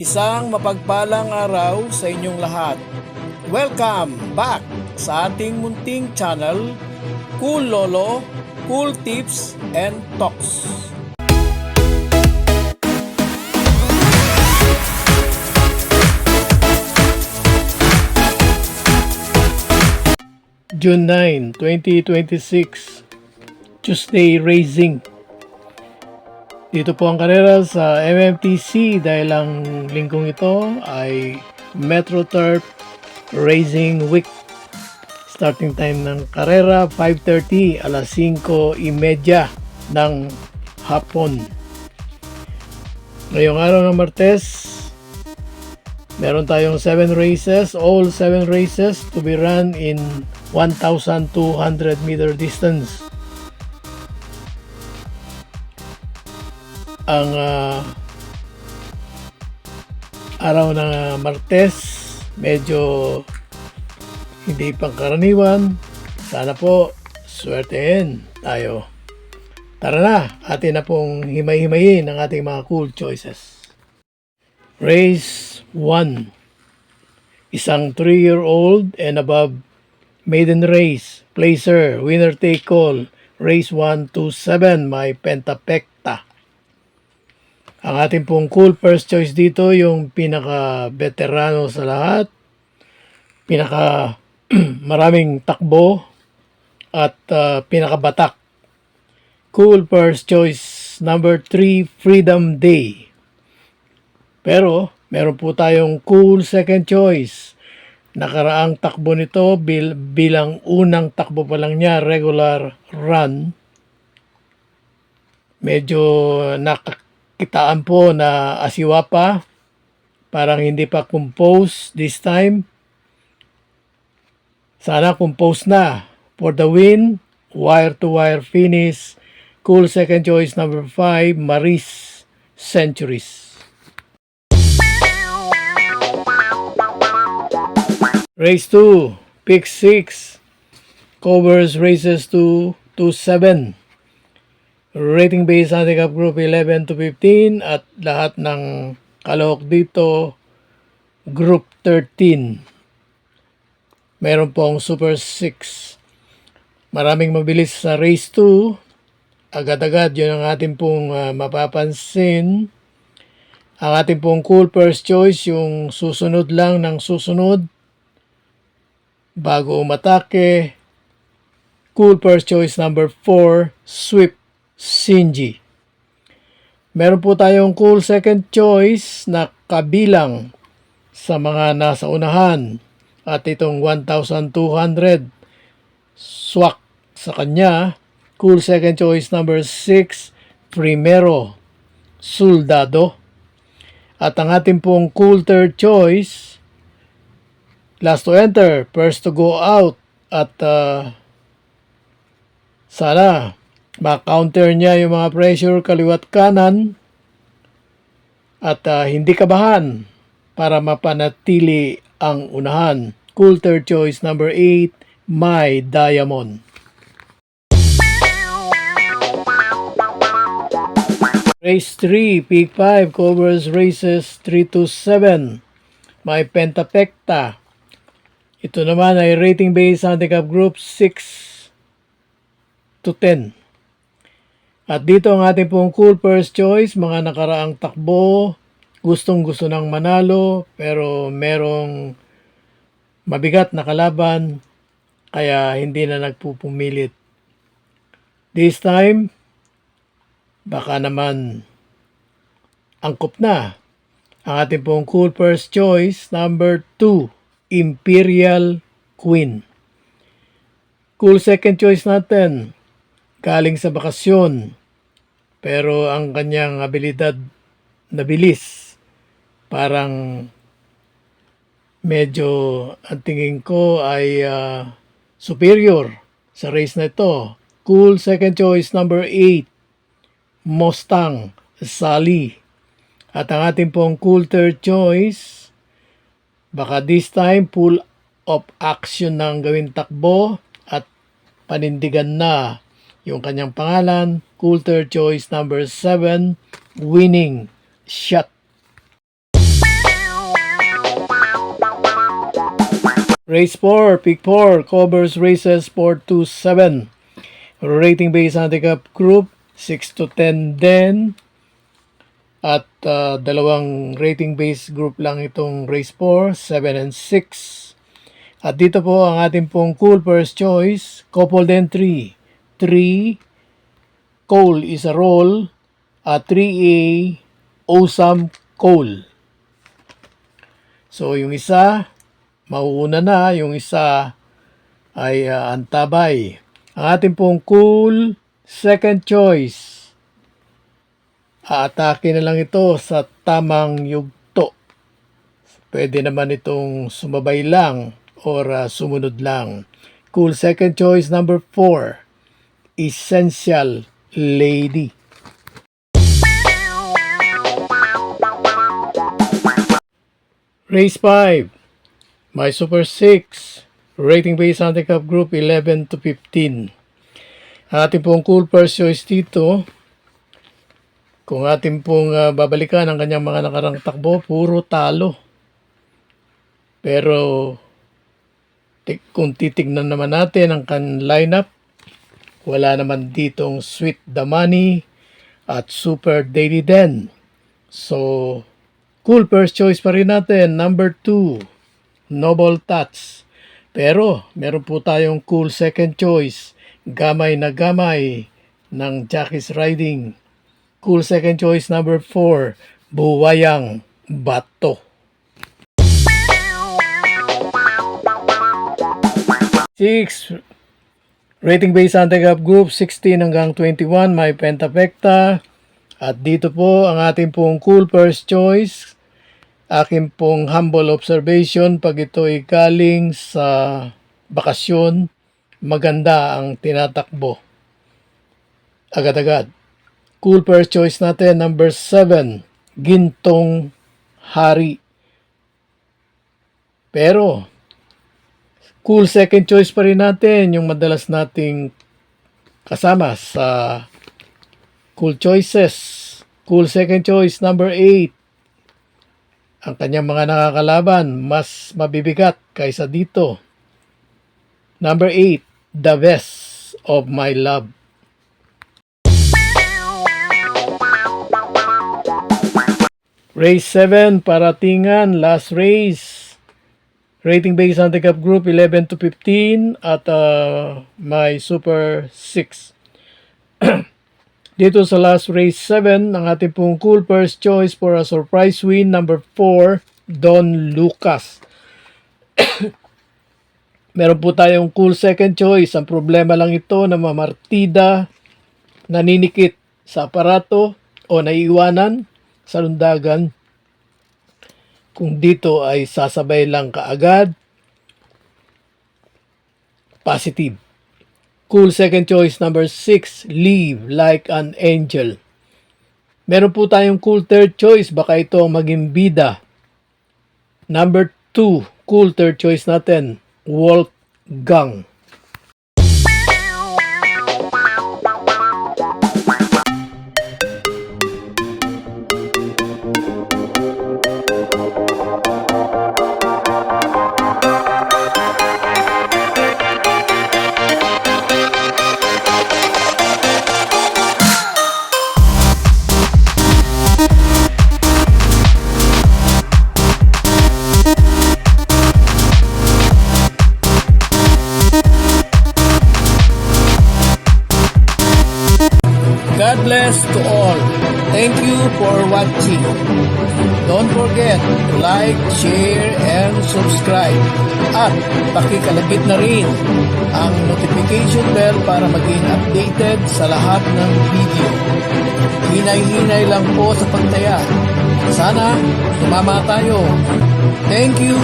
Isang mapagpalang araw sa inyong lahat. Welcome back sa ating munting channel, Cool Lolo, Cool Tips and Talks. June 9, 2026, Tuesday Racing. Dito po ang karera sa MMTC dahil ang linggong ito ay Metro Turf Racing Week. Starting time ng karera 5:30, alas 5:30 ng hapon. Ngayong araw ng Martes, meron tayong 7 races, all 7 races to be run in 1,200 meter distance. Ang araw ng Martes medyo hindi pangkaraniwan. Sana po swertein tayo. Tara na, atin na pong himay-himayin ang ating mga cool choices. Race 1, isang 3-year-old and above maiden race, placer, winner take all, race 1 to 7, may pentapekta. Ang ating pong cool first choice dito, yung pinaka-veterano sa lahat, pinaka maraming takbo, at pinaka-batak. Cool first choice number 3, Freedom Day. Pero, meron po tayong cool second choice. Nakaraang takbo nito bilang unang takbo pa lang niya, regular run. Medyo kitaan po na asiwa pa, parang hindi pa compose this time. Sana compose na. For the win, wire to wire finish, cool second choice number 5, Maris Centuries. Race 2, pick 6, covers races 2 to 7. Rating based handicap group 11 to 15 at lahat ng kalahok dito group 13. Meron pong super 6. Maraming mabilis sa race 2. Agad-agad yun ang ating pong mapapansin. Ang ating pong cool first choice, yung susunod lang ng susunod bago umatake. Cool first choice number 4, Swift Shinji. Meron po tayong cool second choice na kabilang sa mga nasa unahan at itong 1,200 swak sa kanya. Cool second choice number 6, Primero Soldado. At ang ating pong cool third choice, last to enter, first to go out, at sana ma-counter niya yung mga pressure kaliwat kanan at hindi kabahan para mapanatili ang unahan. Cool third choice number 8, My Diamond. Race 3, pick 5, covers races 3 to 7, may pentapekta. Ito naman ay rating based handicap group 6 to 10. At dito ang ating pong cool first choice, mga nakaraang takbo, gustong-gusto ng manalo, pero merong mabigat na kalaban, kaya hindi na nagpupumilit. This time, baka naman angkop na. Ang ating pong cool first choice, number 2, Imperial Queen. Cool second choice natin, galing sa bakasyon, pero ang kanyang abilidad na bilis, parang medyo ang tingin ko ay superior sa race na ito. Cool second choice number 8, Mustang Sally. At ang ating pong cool third choice, baka this time full of action ng gawin takbo at panindigan na yung kanyang pangalan. Cool third choice number 7, Winning Shot. Race 4, Pick 4, covers races 4 to 7. Rating based handicap group, 6 to 10 din. At dalawang rating based group lang itong race 4, 7 and 6. At dito po ang ating pong cool first choice, coupled entry. 3, Cole is a roll. At 3A, Awesome Cole. So yung isa, mauuna na. Yung isa ay antabay. Ang ating pong cool second choice, aatake na lang ito sa tamang yugto. Pwede naman itong sumabay lang or sumunod lang. Cool second choice number 4, Essential Lady. Race 5, My Super 6, rating based handicap group 11 to 15. Ating pong cool first choice dito, kung ating pong babalikan ang kanyang mga nakarang takbo, puro talo. Pero kung titignan naman natin ang lineup, wala naman ditong Sweet the Money at Super Daily Den. So, cool first choice pa rin natin, number 2, Noble Touch. Pero, meron po tayong cool second choice, Gamay na Gamay ng Jackie's Riding. Cool second choice number 4, Buwayang Bato. 6, rating based handicap group 16 hanggang 21, may Pentapecta. At dito po ang ating pong cool first choice, aking pong humble observation, pag ito ay galing sa bakasyon, maganda ang tinatakbo agad-agad. Cool first choice natin, number 7, Gintong Hari. Pero, cool second choice pa rin natin, yung madalas nating kasama sa cool choices. Cool second choice, number 8. Ang kanyang mga nakakalaban, mas mabibigat kaysa dito. Number 8, The Best of My Love. Race 7, Paratingan, last race. Rating based handicap group 11 to 15 at my Super 6. Dito sa last race 7, ang ating pong cool first choice for a surprise win, number 4, Don Lucas. Meron po tayong cool second choice. Ang problema lang ito na mamartida, naninikit sa aparato o naiiwanan sa lundagan. Kung dito ay sasabay lang kaagad, positive. Cool second choice number 6, Live Like an Angel. Meron po tayong cool third choice, baka ito ang maging bida. Number 2, cool third choice natin, Wolfgang. God bless to all. Thank you for watching. Don't forget to like, share, and subscribe. At pakikalagit na rin ang notification bell para maging updated sa lahat ng video. Hinay-hinay lang po sa pagtaya. Sana tumama tayo. Thank you!